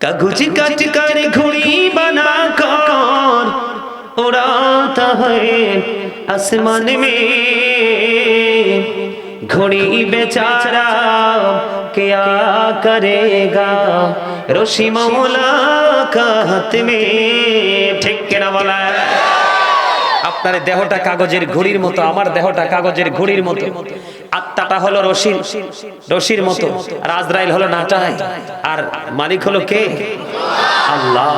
कागज काट कर घड़ी बना कर उड़ाता है आसमान में, घड़ी बेचारा क्या करेगा रशी मौला का हाथ में। ठीक केना বলা? আপনার দেহটা কাগজের ঘড়ির মতো, আমার দেহটা কাগজের ঘড়ির মতো। আত্মাটা হলো রশির মতো, আর আজরাইল হলো নাটাই, আর মালিক হলো কে? আল্লাহ।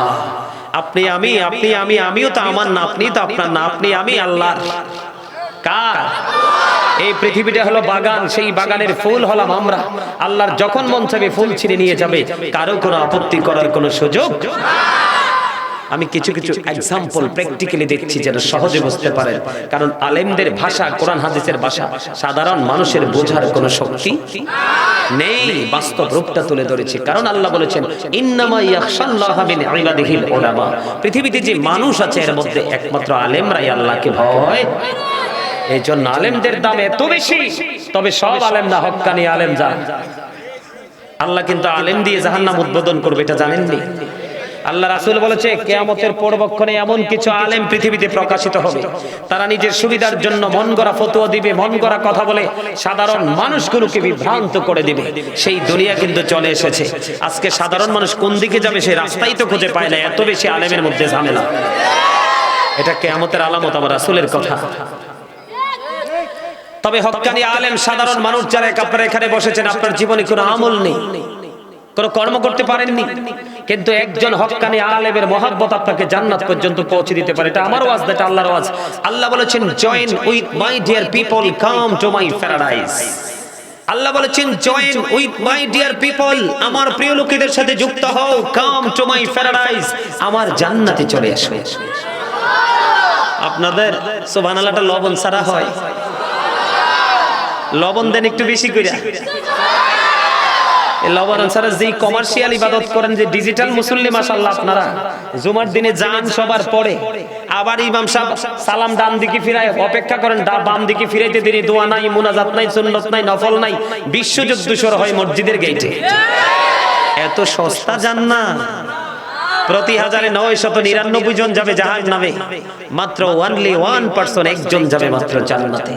আপনি আমি, আপনি আমি, আমিও তো আমার না, আপনি তো আপনার না, আপনি আমি আল্লাহর। কার? এই পৃথিবীটা হলো বাগান, সেই বাগানের ফুল হলাম আমরা। আল্লাহর যখন মন চাবে ফুল ছিঁড়ে নিয়ে যাবে, কারো কোনো আপত্তি করার কোনো সুযোগ। আমি কিছু কিছু एग्जांपल প্র্যাকটিক্যালি দেখছি যেন সহজে বুঝতে পারেন, কারণ আলেমদের ভাষা কোরআন হাদিসের ভাষা, সাধারণ মানুষের বোঝার কোনো শক্তি নেই। বাস্তব রূপটা তুলে ধরেছি, কারণ আল্লাহ বলেছেন ইন্নামা ইয়াখশাল্লাহা মিন ইবাদিহিল উলামা। পৃথিবীতে যে মানুষ আছে এর মধ্যে একমাত্র আলেমরাই আল্লাহকে ভয়। এই জন্য আলেমদের দাম এত বেশি। তবে সব আলেম না, হক্কানি আলেম যান। আল্লাহ কিন্তু আলেম দিয়ে জাহান্নাম উদ্বোধন করবে, এটা জানেননি? আল্লাহ রাসূল বলেছে কিয়ামতের পূর্বক্ষণে এমন কিছু আলেম পৃথিবীতে প্রকাশিত হবে, তারা নিজের সুবিধার জন্য মন গড়া ফতোয়া দিবে, মন গড়া কথা বলে সাধারণ মানুষগুলোকে বিভ্রান্ত করে দিবে। সেই দুনিয়া কিন্তু চলে এসেছে। আজকে সাধারণ মানুষ কোন দিকে যাবে সেই রাস্তাই তো খুঁজে পায় না, এত বেশি আলেমের মধ্যে ঝামেলা। এটা কিয়ামতের আলামত, আমার রাসূলের কথা। তবে হক্কানি আলেম সাধারণ মানুষ যারা আপনারা এখানে বসেছেন, আপনার জীবনে কোনো আমল নেই, কোনো কর্ম করতে পারেননি, কিন্তু একজন হক্কানি আলেমের মহব্বত আপনাকে জান্নাত পর্যন্ত পৌঁছে দিতে পারে। এটা আমার ওয়াজ, এটা আল্লাহর ওয়াজ। আল্লাহ বলেছেন join with my dear people, come to my paradise. আল্লাহ বলেছেন join with my dear people, আমার প্রিয় লোকেদের সাথে যুক্ত হও, কাম টু মাই প্যারাডাইস, আমার জান্নাতে চলে আসো। আপনাদের সুবহানাল্লাহটা লবণ ছাড়া হয়? লবণ দেন একটু বেশি করে। লবণ ছাড়া যে কমার্শিয়াল ইবাদত করেন, যে ডিজিটাল মুসল্লি, মাশাআল্লাহ আপনারা জুমার দিনে যান সবার পরে, আবার ইমাম সাহেব সালাম ডান দিকে ফিরায় অপেক্ষা করেন, বাম দিকে ফিরাইতে দেরি, দোয়া নাই, মুনাজাত নাই, সুন্নাত নাই, নফল নাই, বিশ্বযুদ্ধ শুরু হয় মসজিদের গেটে। এত সস্তা জান্নাত, প্রতি 1999 জন যাবে জাহান্নামে, মাত্র অনলি 1% একজন যাবে মাত্র জান্নাতে।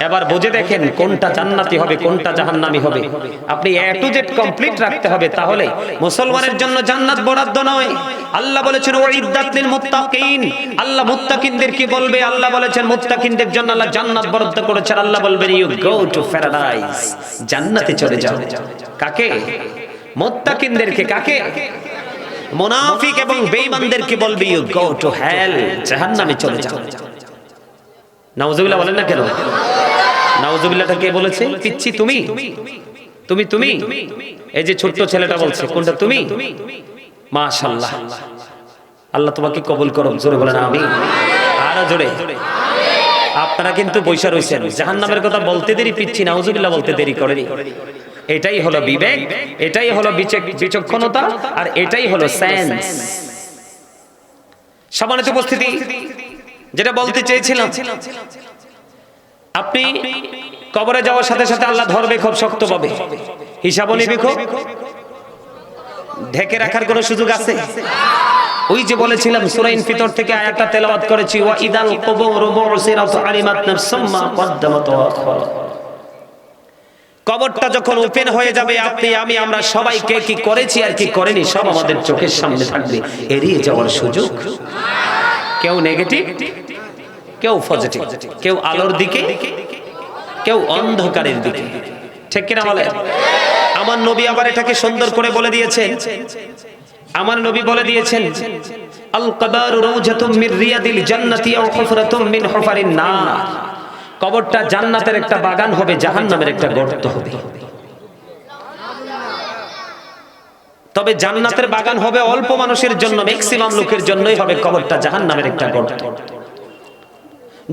এবার বুঝে দেখেন কোনটা জান্নাতি হবে, কোনটা জাহান্নামী হবে। আপনি এ টু জেড কমপ্লিট রাখতে হবে, তাহলে মুসলমানের জন্য জান্নাত বরাদ্দ নয়। আল্লাহ বলেছেন ওয়াইদাত লিল মুত্তাকিন, আল্লাহ মুত্তাকিনদের কি বলবে? আল্লাহ বলেছেন মুত্তাকিনদের জন্য আল্লাহ জান্নাত বরাদ্দ করেছেন। আল্লাহ বলবেন ইউ গো টু প্যারাডাইস, জান্নাতে চলে যাও। কাকে? মুত্তাকিনদেরকে। কাকে? মুনাফিক এবং বেঈমানদেরকে বলবে ইউ গো টু হেল, জাহান্নামে চলে যাও। নাউজুবিল্লাহ বলেন না কেন? নাউজুবিল্লাহটা কে বলেছে? পিচ্ছি তুমি, তুমি তুমি। এই যে ছোট্ট ছেলেটা বলছে, কোনটা তুমি? মাশাআল্লাহ, আল্লাহ তোমাকে কবুল করুন। জোরে বলেন আমিন। আরো জোরে। আপনারা কিন্তু বৈশা রইছেন, জাহান্নামের কথা বলতে দেরি পিচ্ছি, নাউজুবিল্লাহ বলতে দেরি করেনি। এটাই হলো বিবেক, এটাই হলো বিচক্ষণতা, আর এটাই হলো সেন্স। সম্মানিত উপস্থিতি, যেটা বলতে চেয়েছিলাম, আপনি কবরে যাওয়ার সাথে সাথে আল্লাহ ধরবে খুব শক্তভাবে, হিসাবও নেবে খুব। ঢেকে রাখার কোনো সুযোগ আছে? ওই যে বলেছিলাম সূরা ইনফিতর থেকে আয়াতটা তেলাওয়াত করেছি, ওয়া ইদাল কুবুরু বুসিরাত আলিমাত নাফসুম মা কদ্দামাত ওয়া আখখারাত। কবরটা যখন ওপেন হয়ে যাবে, আপনি আমি আমরা সবাই কে কি করেছি আর কি করেনি সব আমাদের চোখের সামনে থাকবে। এড়িয়ে যাওয়ার সুযোগ। কেউ নেগেটিভ, কেউ পজিটিভ, কেউ আলোর দিকে, কেউ অন্ধকারের দিকে। ঠিক কিনা বলেন? আমার নবী আবার এটাকে সুন্দর করে বলে দিয়েছেন। আমার নবী বলে দিয়েছেন আল কবরু রাউজাতুম মির রিয়াদিল জান্নাতি আও হুফরাতুম মিন হুফারিন নার। কবরটা জান্নাতের একটা বাগান হবে, জাহান্নামের একটা গর্ত হবে। তবে জান্নাতের বাগান হবে অল্প মানুষের জন্য, ম্যাক্সিমাম লোকের জন্যই হবে কবরটা জাহান্নামের একটা গর্ত।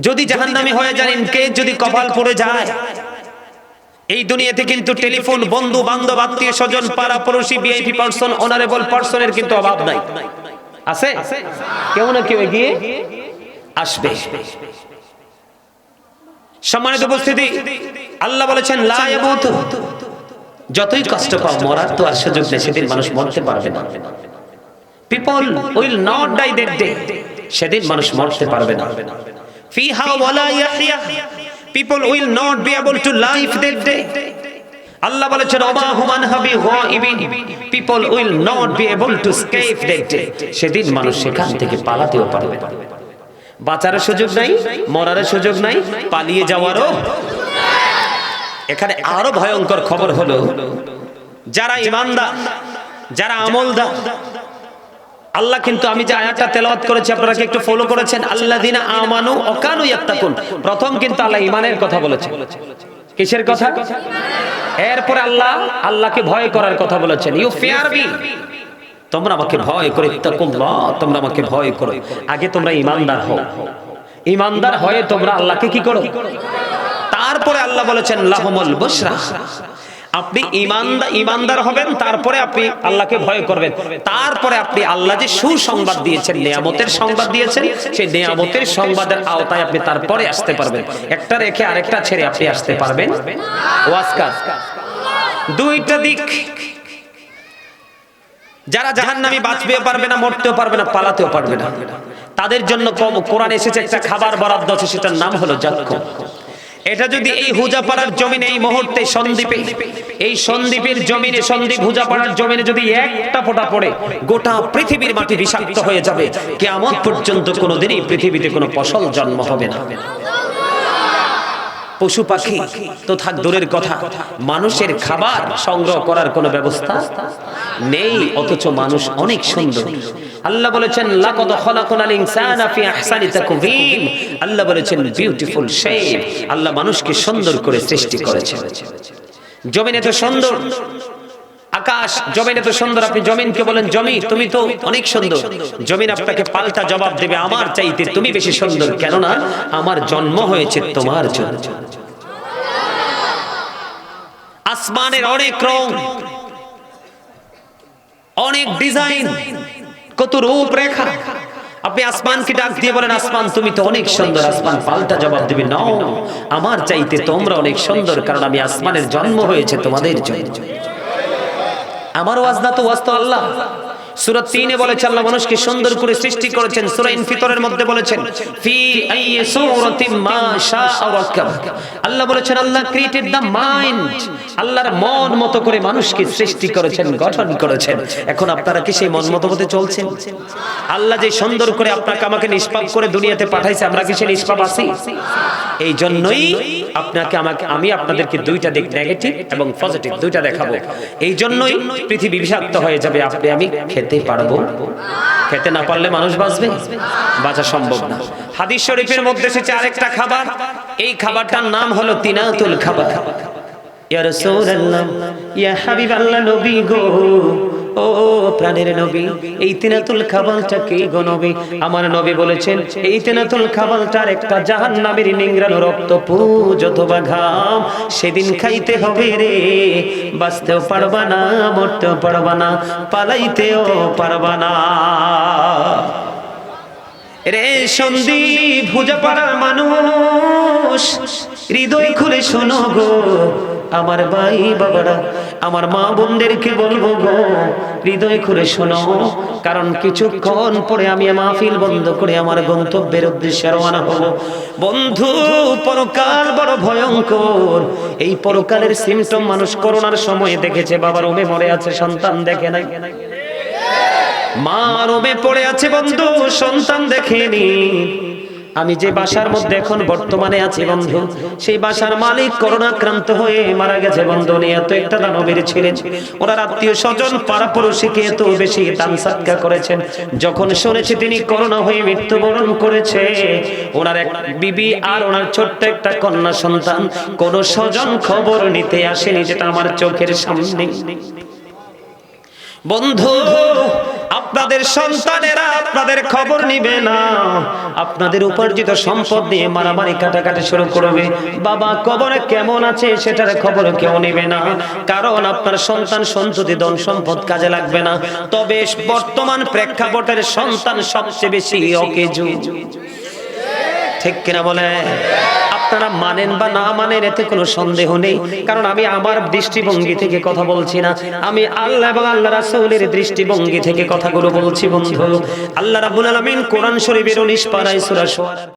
যদি জাহান্নামী হয়ে যান, কে যদি কপাল পড়ে যায়, এই দুনিয়াতে কিন্তু টেলিফোন, বন্ধু বান্ধব, আত্মীয় স্বজন, পাড়া পড়োশি, ভিআইপি পারসন, অনারেবল পারসনের কিন্তু অভাব নাই। আছে? কেউ না কেউ এগিয়ে আসবে। সম্মানিত উপস্থিতি, আল্লাহ বলেছেন লা ইয়ামুতু যতই কষ্ট পাও, মরার তো আর সুযোগ নেই, সেদিন মানুষ মরতে পারবে না। People will not die that day, সেদিন মানুষ মরতে পারবে না। ফিহা ওয়ালা ইয়াহইয়া, people will not be able to live that day. আল্লাহ বলেছেন ওমা হুমান হাবি গায়িবিন, people will not be able to escape that day, সেদিন মানুষ সেখান থেকে পালাতেও পারবে না। বাঁচার সুযোগ নাই, মরার সুযোগ নাই, পালিয়ে যাওয়ারও। এখানে আরো ভয়ঙ্কর খবর হলো, যারা ঈমানদার, যারা আমলদার, আল্লাহ কিন্তু আমি যে আয়াতটা তেলাওয়াত করেছি আপনারা কি একটু ফলো করেছেন? আল্লাযিনা আমানু ওয়া কানু ইয়াত্তাকুন, প্রথম কিন্তু আল্লাহ ঈমানের কথা বলেছেন। কিসের কথা? এরপরে আল্লাহ আল্লাহকে ভয় করার কথা বলেছেন। ইউ ফিয়ার মি, তোমরা আমাকে ভয় করো, ইত্তাকুল্লাহ, তোমরা আমাকে ভয় করো। আগে তোমরা ঈমানদার হও, ঈমানদার হয়ে তোমরা আল্লাহকে কি করো? তারপরে আল্লাহ বলেছেন লাহুমুল বুশরা, আপনি ঈমানদার হবেন, তারপরে আপনি আল্লাহকে ভয় করবেন, তারপরে আপনি আল্লাহ যে সুসংবাদ দিয়েছেন, নিয়ামতের সংবাদ দিয়েছেন, সেই নিয়ামতের সংবাদের আওতায় আপনি তারপরে আসতে পারবেন। একটা রেখে আরেকটা ছেড়ে আপনি আসতে পারবেন। ওয়াজ কাজ, দুইটা দিক। যারা জাহান্নামী বাঁচতেও পারবে না, মরতেও পারবে না, পালাতেও পারবে না, তাদের জন্য কোরআনে এসেছে একটা খাবার বরাদ্দ আছে, সেটার নাম হলো জাক্কুম। এটা যদি এই হুজাপাড়ার জমিনে এই মুহূর্তে সন্দ্বীপে, এই সন্দ্বীপের জমিনে, সন্দ্বীপ হুজাপাড়ার জমিনে যদি একটা ফোঁটা পড়ে, গোটা পৃথিবীর মাটি বিষাক্ত হয়ে যাবে। কিয়ামত পর্যন্ত কোনোদিনই পৃথিবীতে কোনো ফসল জন্ম হবে না। পশু পাখি তো থাক দূরের কথা, মানুষের খাবার সংগ্রহ করার কোনো ব্যবস্থা নেই, অথচ মানুষ অনেক সুন্দর। আল্লাহ বলেছেন লাকাদ খালাকনাল ইনসানা ফি আহসানি তাকওয়িম, আল্লাহ বলেছেন বিউটিফুল শেপ, আল্লাহ মানুষকে সুন্দর করে সৃষ্টি করেছেন। জমিন এত সুন্দর, আকাশ জমিন এত সুন্দর, আপনি জমিনকে বলেন জমি তুমি তো অনেক সুন্দর, জমিন আপনাকে পাল্টা জবাব দেবে আমার চাইতে তুমি বেশি সুন্দর, কেননা আমার জন্ম হয়েছে তোমার জন্য। আসমানের অনেক রং, অনেক ডিজাইন, কত রূপরেখা, আপনি আসমানকে ডাক দিয়ে বলেন আসমান তুমি তো অনেক সুন্দর, আসমান পাল্টা জবাব দিবে নাও আমার চাইতে তোমরা অনেক সুন্দর, কারণ আমি আসমানের জন্ম হয়েছে তোমাদের জন্য। আমার ওয়াজ না তো, ওয়াজ তো আল্লাহ। সূরা ৩-এ বলেছে আল্লাহ মানুষকে সুন্দর করে সৃষ্টি করেছেন। সূরা ইনফিতরের মধ্যে বলেছেন ফি আইয়ি সূরাতিন মা শাআ রাকাব, আল্লাহ বলেছেন আল্লাহ ক্রিয়েটেড দ্য মাইন্ড, আল্লাহর মন মতো করে মানুষকে সৃষ্টি করেছেন, গঠন করেছেন। এখন আপনারা কি সেই মন মতো হতে চলছেন? আল্লাহ যে সুন্দর করে আপনাকে আমাকে নিষ্পাপ করে দুনিয়াতে পাঠাইছে, আমরা কি সেই নিষ্পাপ আছি? এই জন্যই আপনাকে আমাকে আমি আপনাদেরকে দুইটা দিক, নেগেটিভ এবং পজিটিভ, দুইটা দেখাবো। এই জন্যই পৃথিবী বিষাক্ত হয়ে যাবে, আপনি আমি খেতে পারবো, খেতে না পারলে মানুষ বাঁচবে? বাঁচা সম্ভব না। হাদিস শরীফের মধ্যে এসেছে আরেকটা খাবার, এই খাবারটার নাম হলো তিনাতুল খাবার। ইয়া রাসূলুল্লাহ, ইয়া হাবিবাল্লাহ, নবী গো, ও প্রাণের নবী, এই তিনাতুল খাবারটা কি গো নবী? আমার নবী বলেছেন এই তিনাতুল খাবারটার একটা জাহান্নামের নিংড়ানো রক্ত, পুজ অথবা ঘাম, সেদিন খাইতে হবে রে, বাঁচতেও পারবা না, মরতেও পারবা না, পালাইতেও পারবা না। রে সন্দীপ হুজাপাড়ার মানুষ, হৃদয় খুলে শোনো গো, আমার ভাই বাবারা, আমার মা বোনদেরকে বলবো গো, হৃদয় খুলে শোনো, কারণ কিছুক্ষণ পরে আমি মাহফিল বন্ধ করে আমার গন্তব্যের উদ্দেশ্যে রওনা হব। বন্ধু, পরকাল বড় ভয়ঙ্কর। এই পরকালের সিমটম মানুষ করোনার সময় দেখেছে, বাবা রোমে মরে আছে, সন্তান দেখে নাই, মা রোমে পড়ে আছে বন্ধু, সন্তান দেখেনি। আমি যে বাসার মধ্যে এখন বর্তমানে আছি বন্ধু, সেই বাসার মালিক করোনাক্রান্ত হয়ে মারা গেছে বন্ধু। নিয়ে এত একটা দানবীর ছিলেন, ওনার আত্মীয় স্বজন পাড়াপড়শিকে এত বেশি দান সদকা করেছেন। যখন শুনেছি তিনি করোনা হয়ে মৃত্যুবরণ করেছে, ওনার এক বিবি আর ওনার ছোট্ট একটা কন্যা সন্তান, কোন স্বজন খবর নিতে আসেনি, যেটা আমার চোখের সামনে। বন্ধু, আপনাদের সন্তানেরা আপনাদের খবর নিবে না, আপনাদের উপার্জিত সম্পদ নিয়ে মারামারি কাটাকাটি শুরু করবে। বাবা কবরে কেমন আছে সেটার খবর কেউ নিবে না, কারণ আপনার সন্তান সন্ততি ধন সম্পদ কাজে লাগবে না। তবে বর্তমান প্রেক্ষাপটের সন্তান সবচেয়ে বেশি অকেজু, ঠিক কিনা বলে? আপনারা মানেন বা না মানেন এতে কোনো সন্দেহ নেই, কারণ আমি আমার দৃষ্টিভঙ্গি থেকে কথা বলছি না, আমি আল্লাহ এবং আল্লাহ রাসূলের দৃষ্টিভঙ্গি থেকে কথাগুলো বলছি। বন্ধু, আল্লাহ রাব্বুল আলামিন কোরআন শরীফের 19 পারায় সূরা